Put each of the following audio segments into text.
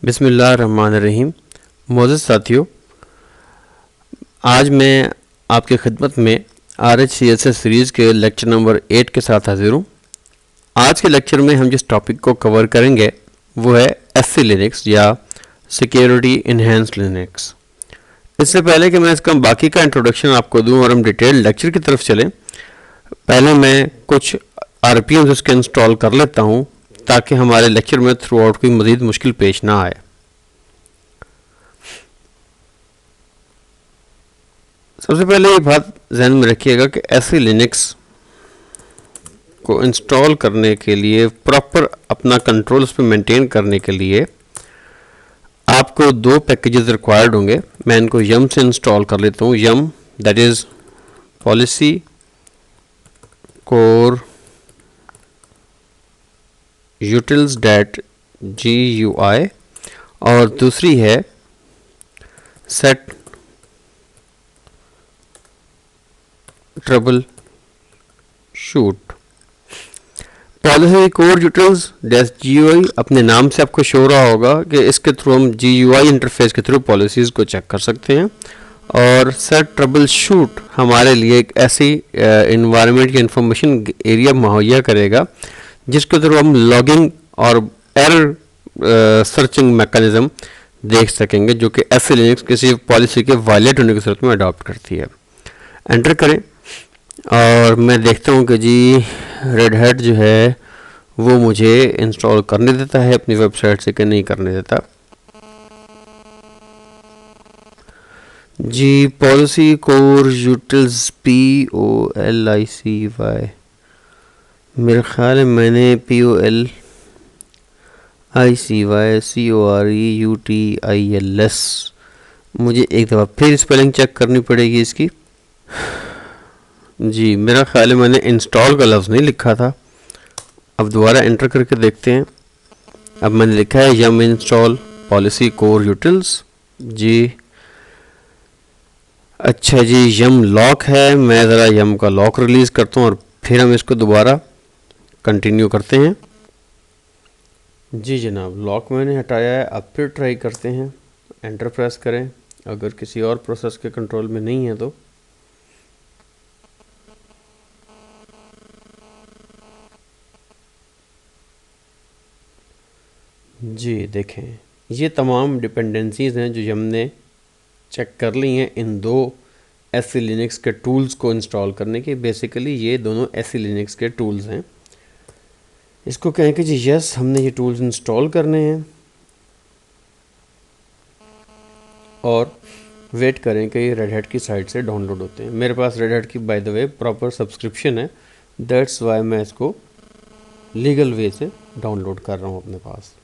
बिस्मिल्लाहिर्रहमानिर्रहीम। मोअज़्ज़ज़ साथियों, आज मैं आपकी खिदमत में RHCSS सीरीज़ के लेक्चर नंबर 8 के साथ हाजिर हूँ। आज के लेक्चर में हम जिस टॉपिक को कवर करेंगे वो है SC लिनक्स या सिक्योरिटी इन्हेंस्ड लिनक्स। इससे पहले कि मैं इसका बाकी का इंट्रोडक्शन आपको दूं और हम डिटेल लेक्चर की तरफ चलें, पहले मैं कुछ RPMs इसके इंस्टॉल कर लेता हूँ ताकि हमारे लेक्चर में थ्रू आउट कोई मज़ीद मुश्किल पेश ना आए। सबसे पहले ये बात ध्यान में रखिएगा कि SC लिनक्स को इंस्टॉल करने के लिए, प्रॉपर अपना कंट्रोल उस पर मेंटेन करने के लिए आपको दो पैकेजेस रिक्वायर्ड होंगे। मैं इनको यम से इंस्टॉल कर लेता हूँ। Yum that is policy core utils .gui और दूसरी है set trouble shoot. Policy core utils .gui अपने नाम से आपको शो रहा होगा कि इसके थ्रू हम GUI इंटरफेस के थ्रू पॉलिसीज़ को चेक कर सकते हैं, और सेट ट्रबल शूट हमारे लिए एक ऐसी इन्वायरमेंट या इंफॉर्मेशन एरिया मुहैया करेगा जिसके थ्रू हम लॉगिंग और एरर सर्चिंग मैकेनिज्म देख सकेंगे, जो कि SC लिनक्स किसी पॉलिसी के वायलेट होने की सूरत में अडॉप्ट करती है। एंटर करें और मैं देखता हूँ कि जी रेड हैट जो है वो मुझे इंस्टॉल करने देता है अपनी वेबसाइट से कि नहीं करने देता। जी पॉलिसी कोर यूटिल्स POLICY, मेरा ख्याल है मैंने POLICY COREUTILS, मुझे एक दफ़ा फिर स्पेलिंग चेक करनी पड़ेगी इसकी। जी मेरा ख्याल है मैंने इंस्टॉल का लफ्ज़ नहीं लिखा था। अब दोबारा एंटर करके देखते हैं। अब मैंने लिखा है यम इंस्टॉल पॉलिसी कोर यूटिल्स। जी अच्छा जी, यम लॉक है। मैं ज़रा यम का लॉक रिलीज़ करता हूँ और फिर हम इसको दोबारा कंटिन्यू करते हैं। जी जनाब, लॉक मैंने हटाया है। अब फिर ट्राई करते हैं। एंटर प्रेस करें अगर किसी और प्रोसेस के कंट्रोल में नहीं है तो। जी देखें, ये तमाम डिपेंडेंसीज़ हैं जो हमने चेक कर ली हैं इन दो SC लिनक्स के टूल्स को इंस्टॉल करने के। बेसिकली ये दोनों SC लिनक्स के टूल्स हैं। इसको कहें कि जी यस, हमने ये टूल्स इंस्टॉल करने हैं और वेट करें कि ये रेड हैट की साइट से डाउनलोड होते हैं। मेरे पास रेड हैट की by the way proper subscription है, दैट्स वाई मैं इसको लीगल वे से डाउनलोड कर रहा हूँ अपने पास।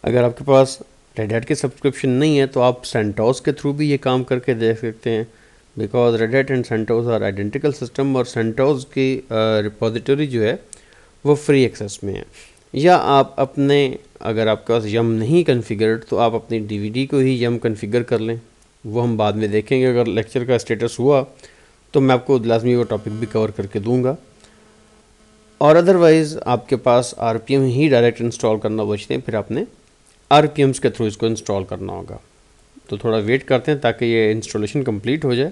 अगर आपके पास रेड हैट की सब्सक्रिप्शन नहीं है तो आप सेंटोस के थ्रू भी ये काम करके देख सकते हैं, because Red Hat and CentOS are identical system और सेंटोस की रिपोजिटरी जो है वो फ्री एक्सेस में है। या आप अपने, अगर आपके पास यम नहीं कन्फिगर्ड तो आप अपनी DVD को ही यम कन्फिगर कर लें। वो हम बाद में देखेंगे। अगर लेक्चर का स्टेटस हुआ तो मैं आपको लाजमी वो टॉपिक भी कवर करके दूंगा। और अदरवाइज़ आपके पास RPM ही डायरेक्ट इंस्टॉल करना बचते हैं, फिर आपने RPMs के थ्रू इसको इंस्टॉल करना होगा। तो थोड़ा वेट करते हैं ताकि ये इंस्टॉलेशन कंप्लीट हो जाए।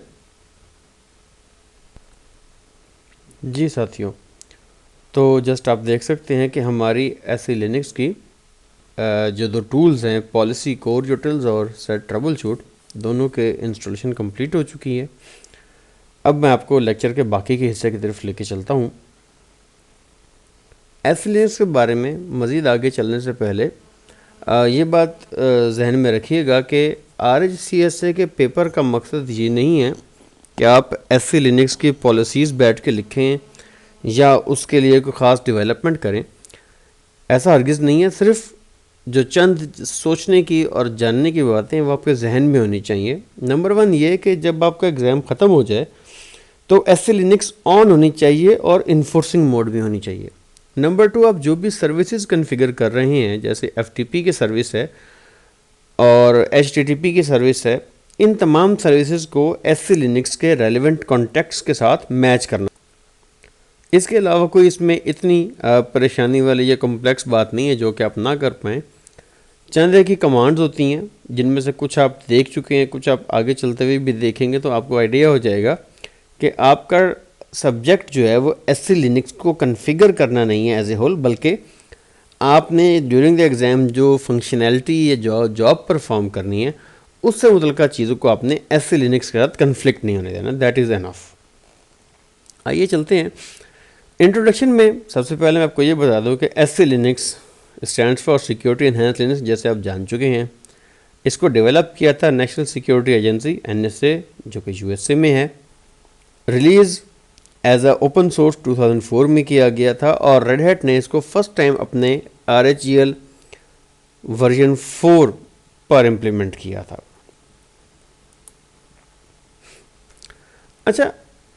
जी साथियों, तो जस्ट आप देख सकते हैं कि हमारी SC लिनक्स की जो दो टूल्स हैं, पॉलिसी कोर यूटिल्स और सेट ट्रबल शूट, दोनों के इंस्टॉलेशन कंप्लीट हो चुकी है। अब मैं आपको लेक्चर के बाकी के हिस्से की तरफ लेके चलता हूँ। SC लिनक्स के बारे में मज़ीद आगे चलने से पहले ये बात जहन में रखिएगा कि RHCSA के पेपर का मकसद ये नहीं है कि आप SC लिनक्स की पॉलिसीज़ बैठ के लिखें या उसके लिए कोई ख़ास डेवलपमेंट करें। ऐसा हरगिज़ नहीं है। सिर्फ जो चंद सोचने की और जानने की बातें वो आपके जहन में होनी चाहिए। नंबर 1 ये कि जब आपका एग्ज़ाम ख़त्म हो जाए तो SC लिनक्स ऑन होनी चाहिए और इन्फोर्सिंग मोड भी होनी चाहिए। नंबर 2, आप जो भी सर्विसेज कॉन्फ़िगर कर रहे हैं, जैसे FTP की सर्विस है और HTTP की सर्विस है, इन तमाम सर्विसेज को SC लिनक्स के रेलेवेंट कॉन्टेक्ट्स के साथ मैच करना। इसके अलावा कोई इसमें इतनी परेशानी वाली या कॉम्प्लेक्स बात नहीं है जो कि आप ना कर पाएँ। चंद एक ही कमांड्स होती हैं जिनमें से कुछ आप देख चुके हैं, कुछ आप आगे चलते हुए भी देखेंगे तो आपको आइडिया हो जाएगा कि आपका सब्जेक्ट जो है वो SC लिनक्स को कॉन्फ़िगर करना नहीं है एज ए होल, बल्कि आपने ड्यूरिंग द एग्ज़ाम जो फंक्शनैलिटी या जॉब परफॉर्म करनी है उससे मुतल्लिक़ा चीज़ों को आपने SC लिनक्स के साथ कन्फ्लिक्ट नहीं होने देना। That is enough. आइए चलते हैं इंट्रोडक्शन में। सबसे पहले मैं आपको ये बता दूं कि SC Linux stands for security enhanced Linux, जैसे आप जान चुके हैं। इसको डेवलप किया था नेशनल सिक्योरिटी एजेंसी NSA, जो कि USA में है। Release as a open source 2004 में किया गया था और रेड हैट ने इसको फर्स्ट टाइम अपने RHEL वर्जन 4 पर इम्प्लीमेंट किया था। अच्छा,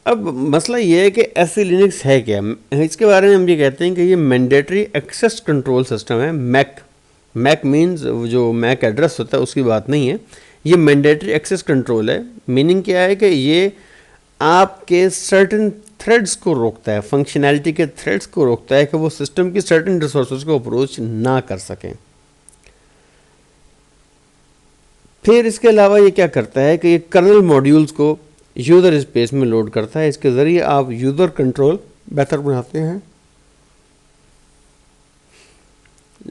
अब मसला ये है कि SC लिनक्स है क्या। इसके बारे में हम ये कहते हैं कि ये मैंडेटरी एक्सेस कंट्रोल सिस्टम है। मैक मीन्स जो मैक एड्रेस होता है उसकी बात नहीं है, ये मैंडेटरी एक्सेस कंट्रोल है। मीनिंग क्या है कि ये आपके सर्टेन थ्रेड्स को रोकता है, फंक्शनैलिटी के थ्रेड्स को रोकता है कि वो सिस्टम की सर्टेन रिसोर्सेज को अप्रोच ना कर सकें। फिर इसके अलावा ये क्या करता है कि ये कर्नल मॉड्यूल्स को यूज़र स्पेस में लोड करता है। इसके ज़रिए आप यूज़र कंट्रोल बेहतर बनाते हैं।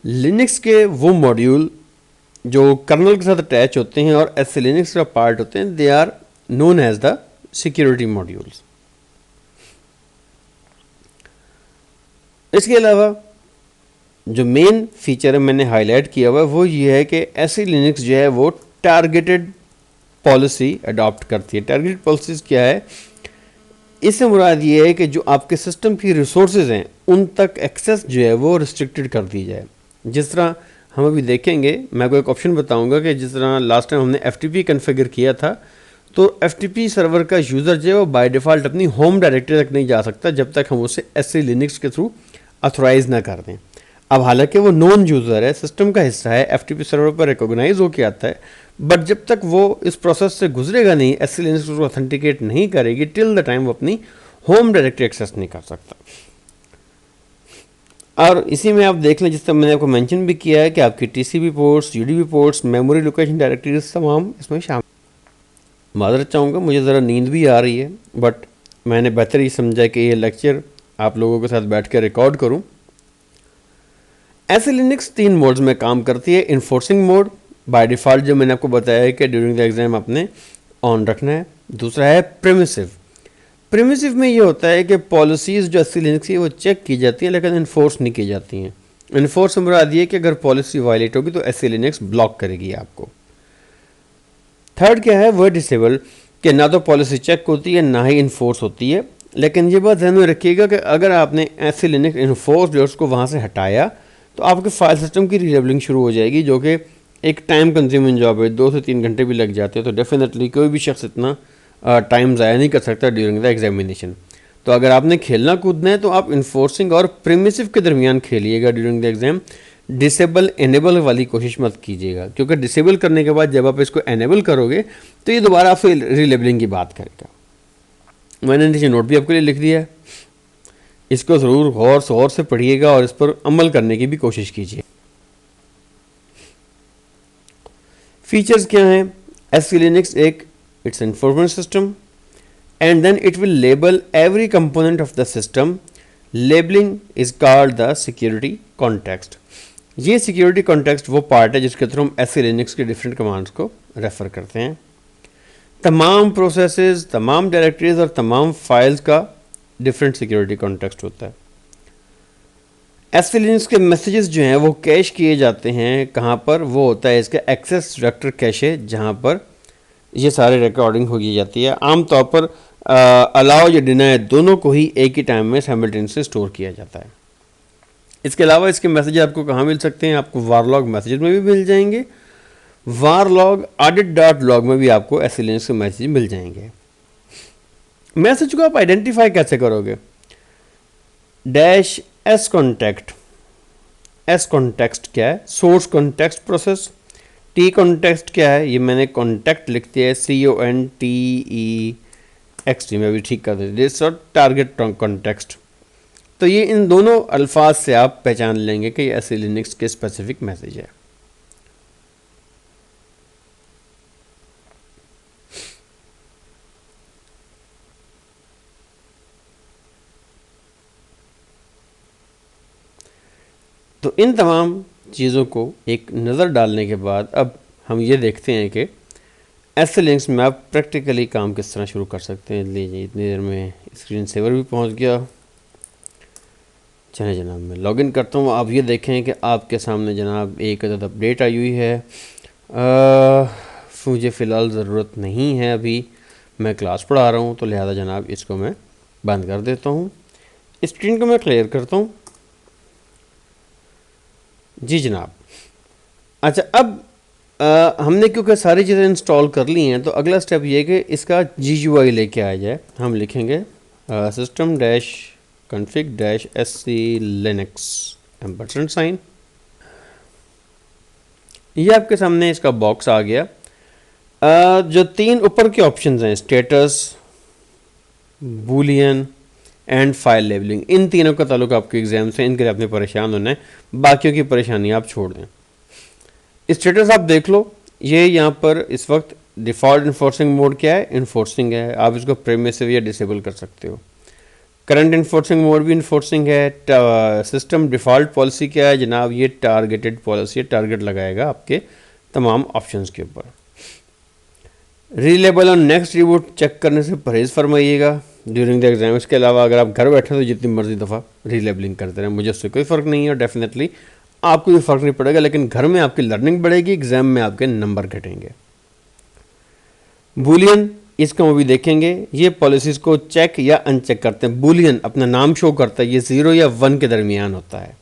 लिनक्स के वो मॉड्यूल जो कर्नल के साथ अटैच होते हैं और SC लिनक्स का पार्ट होते हैं, they are known as the security modules. इसके अलावा जो मेन फीचर है मैंने हाईलाइट किया हुआ है वो ये है कि SC लिनक्स जो है वो टारगेटेड पॉलिसी अडॉप्ट करती है। टारगेटेड पॉलिसीज़ क्या है, इससे मुराद ये है कि जो आपके सिस्टम की रिसोर्सेज हैं उन तक एक्सेस जो है वो रिस्ट्रिक्टेड कर दी जाए। जिस तरह हम अभी देखेंगे, मैं आपको एक ऑप्शन बताऊंगा कि जिस तरह लास्ट टाइम हमने FTP कन्फिगर किया था, तो FTP सर्वर का यूज़र जो है वो बाय डिफ़ॉल्ट अपनी होम डायरेक्टरी तक नहीं जा सकता जब तक हम उसे SC लिनक्स के थ्रू ऑथोराइज़ ना कर दें। अब हालांकि वो नॉन यूज़र है, सिस्टम का हिस्सा है, FTP सर्वर पर रिकॉग्नाइज होकर आता है, बट जब तक वो इस प्रोसेस से गुजरेगा नहीं, SC लिनक्स को ऑथेंटिकेट नहीं करेगी, टिल द टाइम वो अपनी होम डायरेक्टरी एक्सेस नहीं कर सकता। और इसी में आप देख लें, जिस तरह मैंने आपको मेंशन भी किया है कि आपकी TCP ports, UDP ports, memory location directories तमाम इसमें शामिल। माजरत चाहूँगा, मुझे ज़रा नींद भी आ रही है, बट मैंने बेहतर ये समझा कि ये लेक्चर आप लोगों के साथ बैठ कर रिकॉर्ड करूँ। SC लिनक्स 3 मोड्स में काम करती है। इन्फोर्सिंग मोड बाय डिफ़ॉल्ट जो मैंने आपको बताया है कि ड्यूरिंग द एग्ज़ाम आपने ऑन रखना है। दूसरा है प्रिमिसिव। प्रिमिसिव में ये होता है कि पॉलिसीज़ जो SC लिनक्स की वो चेक की जाती हैं लेकिन इन्फोर्स नहीं की जाती हैं। इन्फोर्स से मुराद ये कि अगर पॉलिसी वायलेट होगी तो SC लिनक्स ब्लॉक करेगी आपको। थर्ड क्या है, वो डिसेबल, कि ना तो पॉलिसी चेक होती है ना ही इन्फोर्स होती है। लेकिन ये बात ध्यान में रखिएगा कि अगर आपने SC लिनक्स इन्फोर्स जो उसको वहाँ से हटाया तो आपके फाइल सिस्टम की रीलेबलिंग शुरू हो जाएगी, जो कि एक टाइम कंज्यूमिंग जॉब है। 2 से 3 घंटे भी लग जाते हैं, तो डेफिनेटली कोई भी शख्स इतना टाइम ज़ाया नहीं कर सकता ड्यूरिंग द एग्जामिनेशन। तो अगर आपने खेलना कूदना है तो आप इन्फोर्सिंग और प्रिमिसिव के दरमियान खेलिएगा during the exam. Disable enable वाली कोशिश मत कीजिएगा, क्योंकि डिसेबल करने के बाद जब आप इसको एनेबल करोगे तो ये दोबारा आपसे रीलेबलिंग की बात करेगा। मैंने नीचे नोट भी आपके लिए लिख दिया है, इसको ज़रूर गौर से पढ़िएगा और इस पर अमल करने की भी कोशिश कीजिए। फीचर्स क्या हैं, SC लिनक्स एक its information system and then it will label every component of the system. Labelling is called the security context. ये सिक्योरिटी कॉन्टेक्स्ट वो पार्ट है जिसके थ्रू हम SC लिनक्स के डिफरेंट कमांड्स को रेफर करते हैं। तमाम प्रोसेसेस, तमाम डायरेक्टरीज और तमाम फाइल्स का डिफरेंट सिक्योरिटी कॉन्टेक्स्ट होता है। SC लिनक्स के मैसेजेस जो हैं वो कैश किए जाते हैं कहाँ पर, वो होता है इसका एक्सेस वेक्टर कैशे, जहाँ पर ये सारे रिकॉर्डिंग हो जाती है। आमतौर पर अलाउ या डिनाई दोनों को ही एक ही टाइम में साइमल्टेनियसली स्टोर किया जाता है। इसके अलावा इसके मैसेज आपको कहाँ मिल सकते हैं, आपको वारलॉग मैसेज में भी मिल जाएंगे, वारलॉग audit.log में भी आपको SC लिनक्स के मैसेज मिल जाएंगे। मैसेज को आप आइडेंटिफाई कैसे करोगे, -s कॉन्टेक्ट। S कॉन्टेक्स्ट क्या है, source context process. T context क्या है, ये मैंने कॉन्टेक्ट लिख दिया है CONTEXT, मैं भी ठीक कर देती और टारगेट कॉन्टेक्स्ट। तो ये इन दोनों अल्फाज से आप पहचान लेंगे कि ये SC लिनक्स के स्पेसिफिक मैसेज है। तो इन तमाम चीज़ों को एक नज़र डालने के बाद अब हम ये देखते हैं कि ऐसे लिंक्स में आप प्रैक्टिकली काम किस तरह शुरू कर सकते हैं। लीजिए इतनी देर में स्क्रीन सेवर भी पहुंच गया। चलिए जनाब मैं लॉगिन करता हूँ। आप ये देखें कि आपके सामने जनाब एक अदद अपडेट आई हुई है। मुझे फ़िलहाल ज़रूरत नहीं है, अभी मैं क्लास पढ़ा रहा हूँ, तो लिहाजा जनाब इसको मैं बंद कर देता हूँ। स्क्रीन को मैं क्लियर करता हूँ। जी जनाब। अच्छा, अब हमने क्योंकि सारी चीज़ें इंस्टॉल कर ली हैं, तो अगला स्टेप ये कि इसका GUI लेके आया जाए। हम लिखेंगे system dash config dash sc linux ampersand sign. ये आपके सामने इसका बॉक्स आ गया। जो तीन ऊपर के ऑप्शंस हैं, status, boolean and file labeling, इन तीनों का ताल्लुक आपके एग्जाम से, इनके लिए आपने परेशान होना है, बाकियों की परेशानी आप छोड़ दें। स्टेटस आप देख लो, ये यहाँ पर इस वक्त डिफ़ॉल्ट इन्फोर्सिंग मोड क्या है, इन्फोर्सिंग है। आप इसको परमिसिव या डिसेबल कर सकते हो। करंट इन्फोर्सिंग मोड भी इन्फोर्सिंग है। सिस्टम डिफ़ॉल्ट पॉलिसी क्या है जनाब, ये टारगेटेड पॉलिसी है, टारगेट लगाएगा आपके तमाम ऑप्शंस के ऊपर। रीलेबल और नेक्स्ट रिबूट चेक करने से परहेज़ फरमाइएगा ड्यूरिंग द एग्जाम। इसके अलावा अगर आप घर बैठे तो जितनी मर्जी दफ़ा रीलेबलिंग करते रहें, मुझे उससे कोई फ़र्क नहीं है। डेफिनेटली आपको भी फ़र्क नहीं पड़ेगा, लेकिन घर में आपकी लर्निंग बढ़ेगी, एग्जाम में आपके नंबर घटेंगे। बूलियन, इसको हम भी देखेंगे। ये पॉलिसीज़ को चेक या अनचेक करते हैं। बूलियन अपना नाम शो करता है, ये 0 या 1 के दरमियान होता है।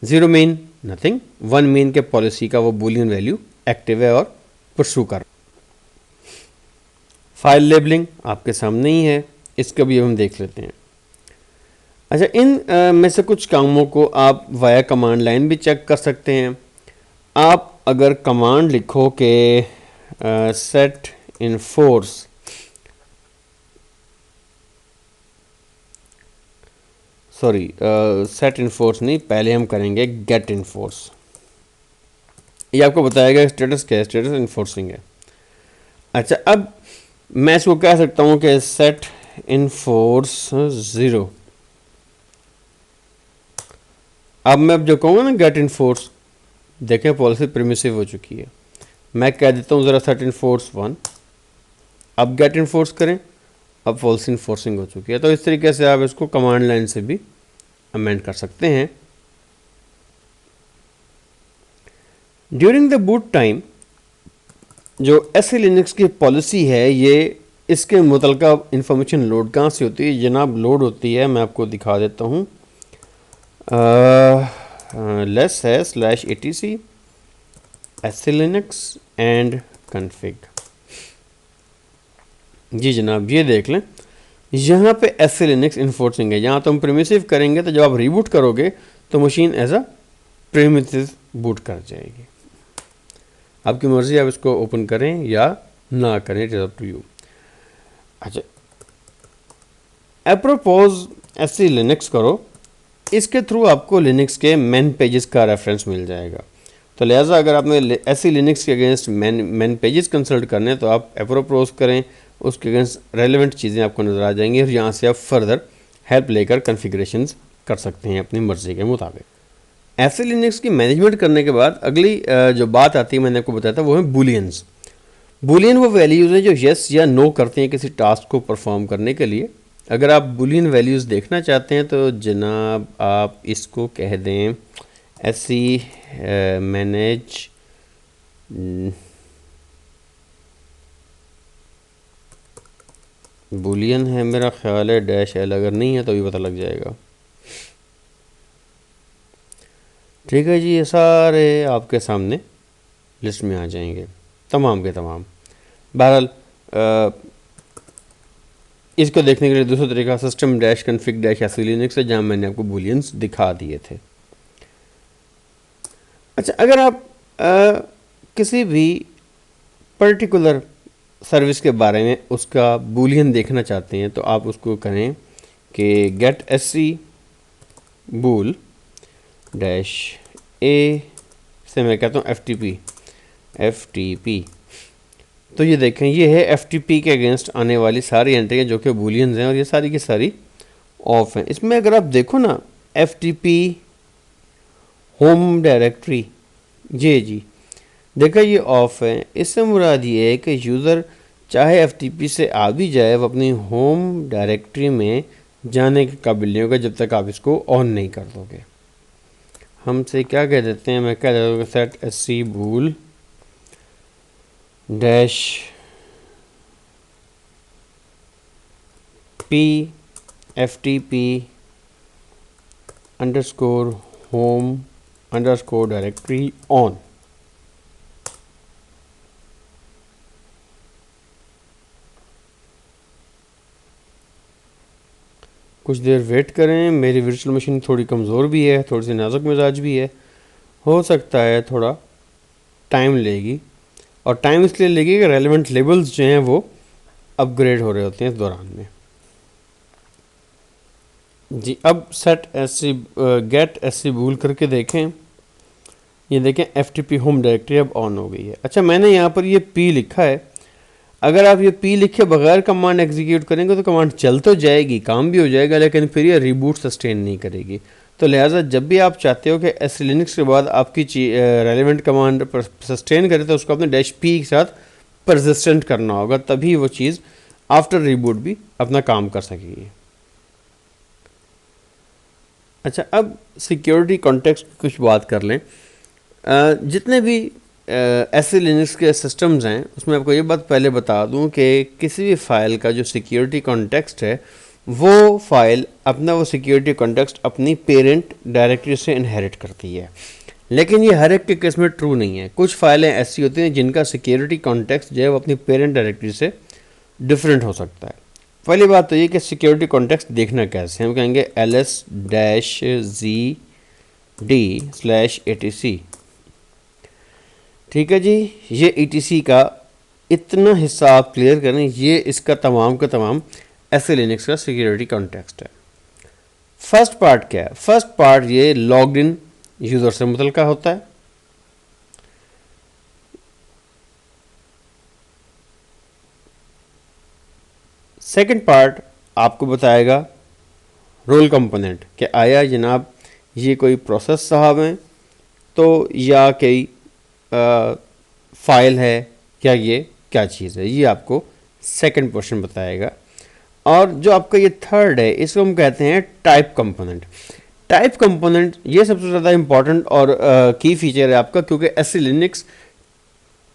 0 मीन नथिंग, 1 मीन के पॉलिसी का वो बूलियन वैल्यू एक्टिव है और परसू कर। फाइल लेबलिंग आपके सामने ही है, इसका भी हम देख लेते हैं। अच्छा, इन में से कुछ कामों को आप वाया कमांड लाइन भी चेक कर सकते हैं। आप अगर कमांड लिखो कि set enforce, sorry set enforce नहीं, पहले हम करेंगे गेट इनफोर्स। ये आपको बताएगा स्टेटस क्या है, स्टेटस इनफोर्सिंग है। अच्छा, अब मैं इसको कह सकता हूँ कि सेट इनफोर्स 0। अब मैं जो कहूँगा ना गेट इनफोर्स, देखें पॉलिसी परमिसिव हो चुकी है। मैं कह देता हूँ ज़रा सेट इनफोर्स 1। अब गेट इनफोर्स करें, अब पॉलिसी इनफोर्सिंग हो चुकी है। तो इस तरीके से आप इसको कमांड लाइन से भी अमेंड कर सकते हैं। ड्यूरिंग द बूट टाइम जो SE लिनक्स की पॉलिसी है, ये इसके मुतलका इंफॉर्मेशन लोड कहाँ से होती है जनाब? लोड होती है, मैं आपको दिखा देता हूँ, लेस है /etc SE Linux and config. जी जनाब, ये देख लें, यहाँ पे SE लिनक्स इन्फोर्सिंग है। यहाँ तो हम प्रिमिटिव करेंगे, तो जब आप रीबूट करोगे तो machine as a primitive boot कर जाएगी। आपकी मर्ज़ी, आप इसको ओपन करें या ना करें, it is up to you. अच्छा, एप्रोपोज SE लिनक्स करो, इसके थ्रू आपको लिनक्स के मेन पेजेस का रेफरेंस मिल जाएगा। तो लिहाजा अगर आपने SE लिनक्स के अगेंस्ट मेन पेजेस कंसल्ट करने हैं तो आप एप्रोपोज करें, उसके अगेंस्ट रेलेवेंट चीज़ें आपको नज़र आ जाएंगी और यहाँ से आप फर्दर हेल्प लेकर कन्फिग्रेशंस कर सकते हैं अपनी मर्ज़ी के मुताबिक। SE लिनक्स की मैनेजमेंट करने के बाद अगली जो बात आती है, मैंने आपको बताया था, वो है बूलियंस। बूलियन वो वैल्यूज़ हैं जो येस या नो करते हैं किसी टास्क को परफॉर्म करने के लिए। अगर आप बूलियन वैल्यूज़ देखना चाहते हैं तो जनाब आप इसको कह दें SE मैनेज बूलियन है, मेरा ख्याल है -l, अगर नहीं है तो भी पता लग जाएगा। ठीक है जी, ये सारे आपके सामने लिस्ट में आ जाएंगे, तमाम के तमाम। बहरहाल इसको देखने के लिए दूसरा तरीका system dash config dash SE Linux है, जहाँ मैंने आपको बूलियंस दिखा दिए थे। अच्छा, अगर आप किसी भी पर्टिकुलर सर्विस के बारे में उसका बूलियन देखना चाहते हैं तो आप उसको करें कि get SE bool dash A से मैं कहता हूँ FTP। तो ये देखें, ये है FTP के अगेंस्ट आने वाली सारी एंट्रियाँ जो कि बूलियंस हैं और ये सारी की सारी ऑफ हैं। इसमें अगर आप देखो ना, FTP होम डायरेक्टरी, जी देखा ये ऑफ है। इससे मुराद ये है कि यूज़र चाहे FTP से आ भी जाए, वो अपनी होम डायरेक्टरी में जाने के काबिल नहीं होगा जब तक आप इसको ऑन नहीं कर दोगे। हमसे क्या कह देते हैं, मैं कह देता हूँ set SC bool dash P FTP underscore home underscore directory on. कुछ देर वेट करें, मेरी वर्चुअल मशीन थोड़ी कमज़ोर भी है, थोड़ी सी नाजुक मिजाज भी है, हो सकता है थोड़ा टाइम लेगी। और टाइम इसलिए लेगी कि रेलेवेंट लेबल्स जो हैं वो अपग्रेड हो रहे होते हैं इस दौरान में। जी अब set SC get SC bool करके देखें, ये देखें FTP होम डायरेक्टरी अब ऑन हो गई है। अच्छा, मैंने यहाँ पर ये P लिखा है, अगर आप ये P लिखे बगैर कमांड एग्जीक्यूट करेंगे तो कमांड चल तो जाएगी, काम भी हो जाएगा, लेकिन फिर ये रिबूट सस्टेन नहीं करेगी। तो लिहाजा जब भी आप चाहते हो कि SC लिनक्स के बाद आपकी रेलेवेंट कमांड सस्टेन करे तो उसको अपने -P के साथ परसिस्टेंट करना होगा, तभी वो चीज़ आफ्टर रिबूट भी अपना काम कर सकेगी। अच्छा, अब सिक्योरिटी कॉन्टेक्स्ट कुछ बात कर लें। जितने भी SC लिनक्स के सिस्टम्स हैं उसमें आपको ये बात पहले बता दूं कि किसी भी फाइल का जो सिक्योरिटी कॉन्टेक्स्ट है वो फाइल अपना वो सिक्योरिटी कॉन्टेक्स्ट अपनी पेरेंट डायरेक्टरी से इनहेरिट करती है। लेकिन ये हर एक के केस में ट्रू नहीं है। कुछ फाइलें ऐसी होती हैं जिनका सिक्योरिटी कॉन्टेक्स्ट जो है वो अपनी पेरेंट डायरेक्टरी से डिफरेंट हो सकता है। पहली बात तो ये कि सिक्योरिटी कॉन्टेक्स्ट देखना कैसे, हम कहेंगे ls-zd/etc। ठीक है जी, ये etc का इतना हिस्सा आप क्लियर करें, ये इसका तमाम का तमाम SC लिनक्स का सिक्योरिटी कॉन्टेक्स्ट है। फर्स्ट पार्ट क्या है? फर्स्ट पार्ट ये लॉग्ड इन यूज़र से मुतल्लिका होता है। सेकंड पार्ट आपको बताएगा रोल कंपोनेंट कि आया जनाब ये कोई प्रोसेस साहब हैं तो या कोई फाइल है, क्या ये क्या चीज़ है, ये आपको सेकंड पोर्शन बताएगा। और जो आपका ये थर्ड है इसको हम कहते हैं टाइप कंपोनेंट। टाइप कंपोनेंट ये सबसे ज़्यादा इंपॉर्टेंट और की फीचर है आपका, क्योंकि SC Linux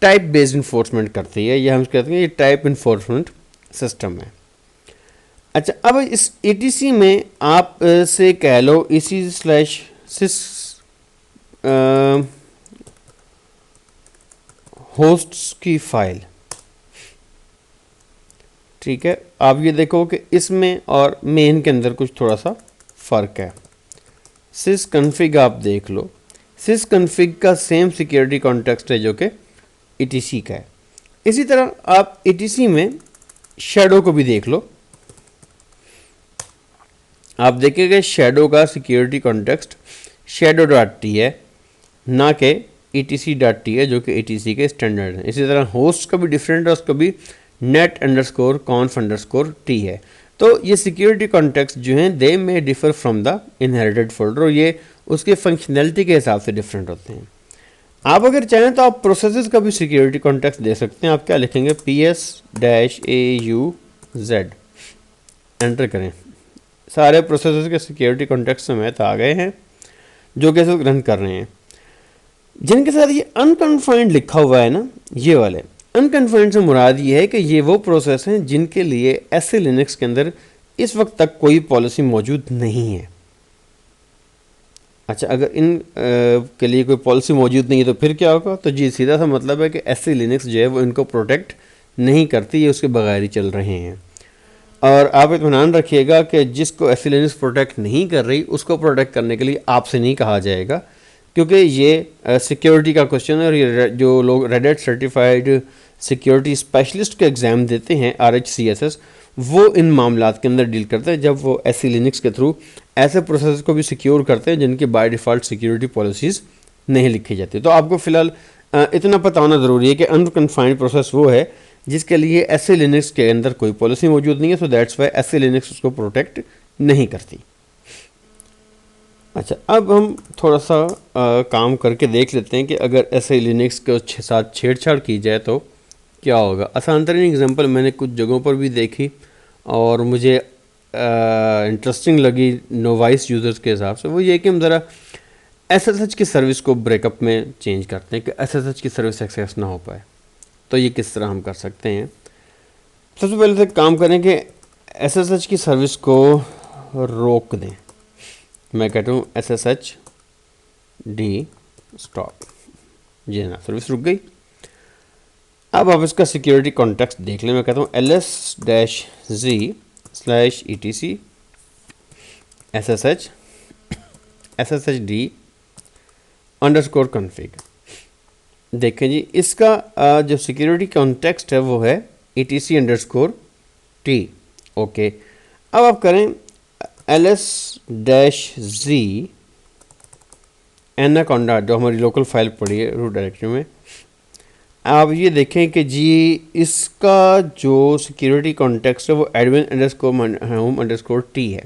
type based enforcement करती है, या हम कहते हैं ये टाइप इन्फोर्समेंट सिस्टम है। अच्छा, अब इस ETC में आप से कह लो EC/sys होस्ट्स की फाइल, ठीक है। आप ये देखो कि इसमें और मेन के अंदर कुछ थोड़ा सा फ़र्क है। sys config आप देख लो, sys config का सेम सिक्योरिटी कॉन्टेक्स्ट है जो कि ETC का है। इसी तरह आप ETC में शैडो को भी देख लो, आप देखेंगे शैडो का सिक्योरिटी कॉन्टेक्स्ट shadow.t है, ना कि etc.t है जो कि ETC के स्टैंडर्ड है। इसी तरह होस्ट का भी डिफरेंट है, उसका भी net_conf_t है। तो ये सिक्योरिटी कॉन्टेक्स्ट जो हैं दे में differ from the inherited folder, और ये उसके फंक्शनैलिटी के हिसाब से डिफरेंट होते हैं। आप अगर चाहें तो आप प्रोसेसेस का भी सिक्योरिटी कॉन्टेक्स्ट दे सकते हैं। आप क्या लिखेंगे, ps-auz एंटर करें। सारे प्रोसेसेस के सिक्योरिटी कॉन्टेक्स्ट समेत आ गए हैं जो कि सब रन कर रहे हैं। जिनके साथ ये अनकन्फाइंड लिखा हुआ है ना, ये वाले अनकन्फाइंड से मुराद ये है कि ये वो प्रोसेस हैं जिनके लिए SC लिनक्स के अंदर इस वक्त तक कोई पॉलिसी मौजूद नहीं है। अच्छा, अगर इन के लिए कोई पॉलिसी मौजूद नहीं है तो फिर क्या होगा? तो जी सीधा सा मतलब है कि SC लिनक्स जो है वो इनको प्रोटेक्ट नहीं करती, ये उसके बगैर ही चल रहे हैं। और आप इत्मीनान रखिएगा कि जिसको SC लिनक्स प्रोटेक्ट नहीं कर रही उसको प्रोटेक्ट करने के लिए आपसे नहीं कहा जाएगा, क्योंकि ये सिक्योरिटी का क्वेश्चन है। और ये जो लोग red hat certified security specialist के एग्ज़ाम देते हैं RHCSS, वो इन मामलात के अंदर डील करते हैं जब वो SC लिनक्स के थ्रू ऐसे प्रोसेस को भी सिक्योर करते हैं जिनकी बाय डिफ़ॉल्ट सिक्योरिटी पॉलिसीज़ नहीं लिखी जाती। तो आपको फ़िलहाल इतना पता होना ज़रूरी है कि अनकन्फाइंड प्रोसेस वो है जिसके लिए SC लिनक्स के अंदर कोई पॉलिसी मौजूद नहीं है, so that's why SC Linux उसको प्रोटेक्ट नहीं करती। अच्छा, अब हम थोड़ा सा काम करके देख लेते हैं कि अगर ऐसे लिनक्स के साथ छेड़छाड़ की जाए तो क्या होगा। आसान तरीन एग्जांपल मैंने कुछ जगहों पर भी देखी और मुझे इंटरेस्टिंग लगी नोवाइस यूज़र्स के हिसाब से। वो ये कि हम ज़रा एसएसएच की सर्विस को ब्रेकअप में चेंज करते हैं कि एसएसएच की सर्विस एक्सेस ना हो पाए। तो ये किस तरह हम कर सकते हैं। सबसे पहले तो काम करें कि एसएसएच की सर्विस को रोक दें। मैं कहता हूँ SSH D स्टॉप। जी हाँ, सर्विस रुक गई। अब आप इसका सिक्योरिटी कॉन्टेक्स्ट देख लें। मैं कहता हूँ ls-z/etc SSHD_config। देखें जी, इसका जो सिक्योरिटी कॉन्टेक्स्ट है वो है etc_t। ओके, अब आप करें ls-z एनाकोंडा, जो हमारी लोकल फाइल पड़ी है रूट डायरेक्टरी में। आप ये देखें कि जी इसका जो सिक्योरिटी कॉन्टेक्स्ट है वो admin_home_t है।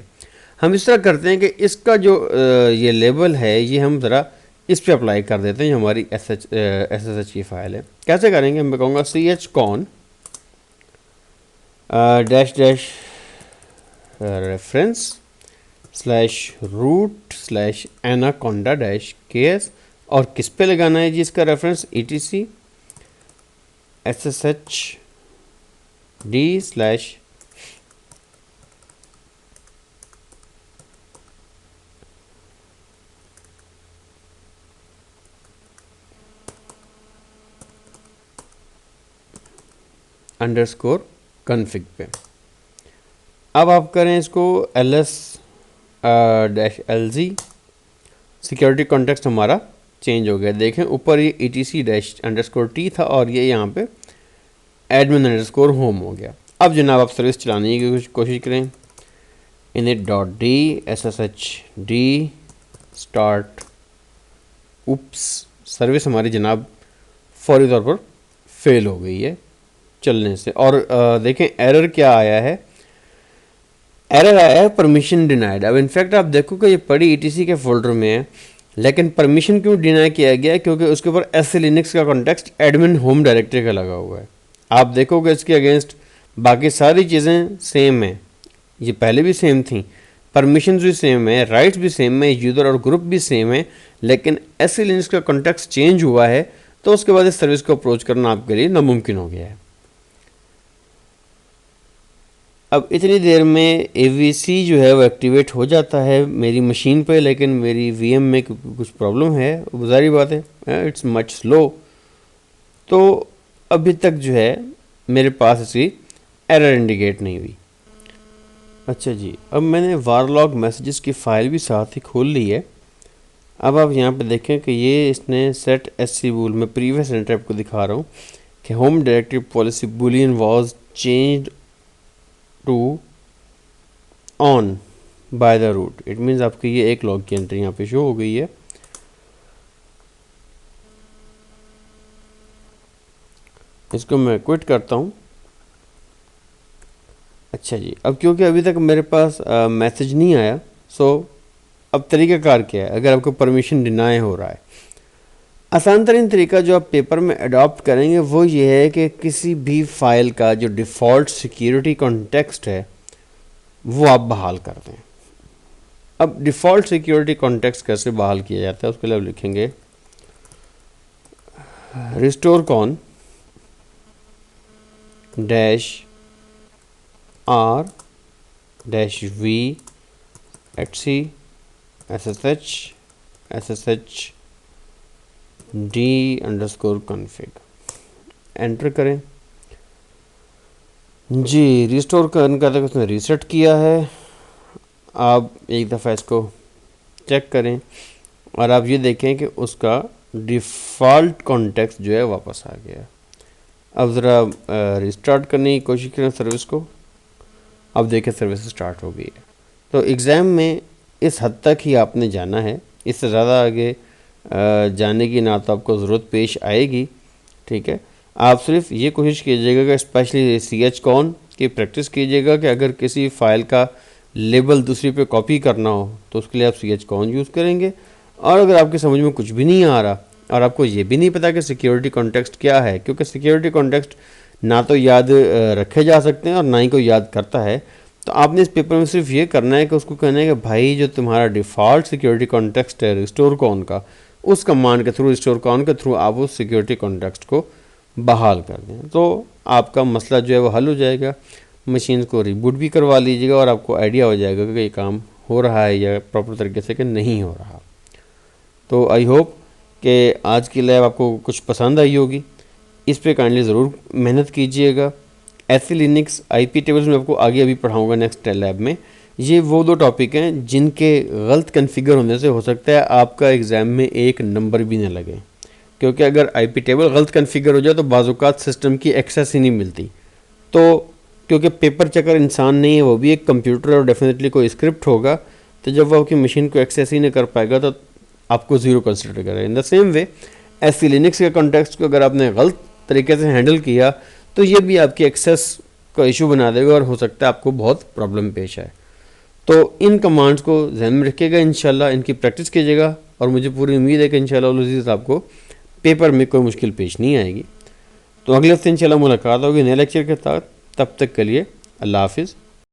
हम इस तरह करते हैं कि इसका जो ये लेबल है ये हम ज़रा इस पे अप्लाई कर देते हैं। हमारी SSH की फाइल है। कैसे करेंगे, मैं कहूँगा chcon --reference/root/anaconda-ks और किस पे लगाना है जी इसका रेफरेंस etc SSHD/ _config पे। अब आप करें इसको ls-lz। सिक्योरिटी कॉन्टेक्स्ट हमारा चेंज हो गया। देखें ऊपर ये etc_t था और ये यहाँ पे admin_home हो गया। अब जनाब आप सर्विस चलाने की कोशिश करें। init.d sshd start। उप्स, सर्विस हमारी जनाब फौरी तौर पर फेल हो गई है चलने से। और देखें एरर क्या आया है। एरर आया है परमिशन डिनाइड। अब इनफैक्ट आप देखो कि ये पड़ी ETC के फोल्डर में है, लेकिन परमिशन क्यों डिनाई किया गया है, क्योंकि उसके ऊपर SC लिनक्स का कॉन्टेक्स्ट एडमिन होम डायरेक्टरी का लगा हुआ है। आप देखोगे इसके अगेंस्ट बाकी सारी चीज़ें सेम हैं, ये पहले भी सेम थी, परमिशन भी सेम है, राइट्स भी सेम है, यूज़र और ग्रुप भी सेम है, लेकिन SC लिनक्स का कॉन्टेक्स्ट चेंज हुआ है तो उसके बाद इस सर्विस को अप्रोच करना आपके लिए नामुमकिन हो गया है। अब इतनी देर में AVC जो है वो एक्टिवेट हो जाता है मेरी मशीन पे, लेकिन मेरी VM में कुछ प्रॉब्लम है, ज़ाहिर बात है, इट्स मच स्लो। तो अभी तक जो है मेरे पास इसकी एरर इंडिकेट नहीं हुई। अच्छा जी, अब मैंने वारलॉग मैसेजेस की फ़ाइल भी साथ ही खोल ली है। अब आप यहाँ पे देखें कि ये इसने सेट SC बूल में प्रीवियस एंटर आपको दिखा रहा हूँ कि home directory policy boolean was changed to on by the root. It means आपकी ये एक लॉग की एंट्री यहाँ पे शो हो गई है। इसको मैं क्विट करता हूँ। अच्छा जी, अब क्योंकि अभी तक मेरे पास मैसेज नहीं आया, सो अब तरीक़ाकार क्या है अगर आपको परमिशन डिनाई हो रहा है। आसान तरीन तरीका जो आप पेपर में अडॉप्ट करेंगे वो ये है कि किसी भी फाइल का जो डिफ़ॉल्ट सिक्योरिटी कॉन्टेक्स्ट है वो आप बहाल कर दें। अब डिफ़ॉल्ट सिक्योरिटी कॉन्टेक्स्ट कैसे बहाल किया जाता है उसके लिए आप लिखेंगे restore cone -r-v /ssh d_config। Enter करें जी। रिस्टोर करने का तक उसने रीसेट किया है। आप एक दफ़ा इसको चेक करें और आप ये देखें कि उसका डिफ़ॉल्ट कॉन्टेक्स्ट जो है वापस आ गया। अब ज़रा रिस्टार्ट करने की कोशिश करें सर्विस को। अब देखें सर्विस स्टार्ट हो गई है। तो एग्ज़ाम में इस हद तक ही आपने जाना है, इससे ज़्यादा आगे जाने की ना तो आपको ज़रूरत पेश आएगी। ठीक है, आप सिर्फ ये कोशिश कीजिएगा कि स्पेशली chcon की प्रैक्टिस कीजिएगा कि अगर किसी फ़ाइल का लेबल दूसरी पे कॉपी करना हो तो उसके लिए आप CH यूज़ करेंगे। और अगर आपकी समझ में कुछ भी नहीं आ रहा और आपको ये भी नहीं पता कि सिक्योरिटी कॉन्टेक्स्ट क्या है, क्योंकि सिक्योरिटी कॉन्टेक्स्ट ना तो याद रखे जा सकते हैं और ना ही कोई याद करता है, तो आपने इस पेपर में सिर्फ ये करना है कि उसको कहना है कि भाई जो तुम्हारा डिफ़ॉल्ट सिक्योरिटी कॉन्टेक्स्ट है रिस्टोर कॉन का, उस कमांड के थ्रू, रिस्टोर कॉन के थ्रू आप उस सिक्योरिटी कॉन्टेक्स्ट को बहाल कर दें, तो आपका मसला जो है वो हल हो जाएगा। मशीन को रिबूट भी करवा लीजिएगा और आपको आइडिया हो जाएगा कि ये काम हो रहा है या प्रॉपर तरीके से कि नहीं हो रहा। तो आई होप कि आज की लैब आपको कुछ पसंद आई होगी। इस पे काइंडली ज़रूर मेहनत कीजिएगा। एससी लिनक्स IP टेबल्स में आपको आगे अभी पढ़ाऊँगा नेक्स्ट लैब में। ये वो 2 टॉपिक हैं जिनके गलत कन्फिगर होने से हो सकता है आपका एग्ज़ाम में 1 नंबर भी ना लगे, क्योंकि अगर IP टेबल गलत कन्फिगर हो जाए तो बाज़-औक़ात सिस्टम की एक्सेस ही नहीं मिलती। तो क्योंकि पेपर चेकर इंसान नहीं है, वो भी एक कंप्यूटर और डेफिनेटली कोई स्क्रिप्ट होगा, तो जब वो आपकी मशीन को एक्सेस ही नहीं कर पाएगा तो आपको ज़ीरो कंसिडर करेगा। In the same way SC Linux के कॉन्टेक्स्ट को अगर आपने गलत तरीके से हैंडल किया तो ये भी आपकी एक्सेस का इशू बना देगा और हो सकता है आपको बहुत प्रॉब्लम पेश आए। तो इन कमांड्स को ध्यान में रखिएगा, इंशाल्लाह इनकी प्रैक्टिस कीजिएगा और मुझे पूरी उम्मीद है कि इंशाल्लाह अज़ीज़ आपको पेपर में कोई मुश्किल पेश नहीं आएगी। तो अगले हफ्ते इंशाल्लाह मुलाकात होगी नए लेक्चर के साथ। तब तक के लिए अल्लाह हाफिज़।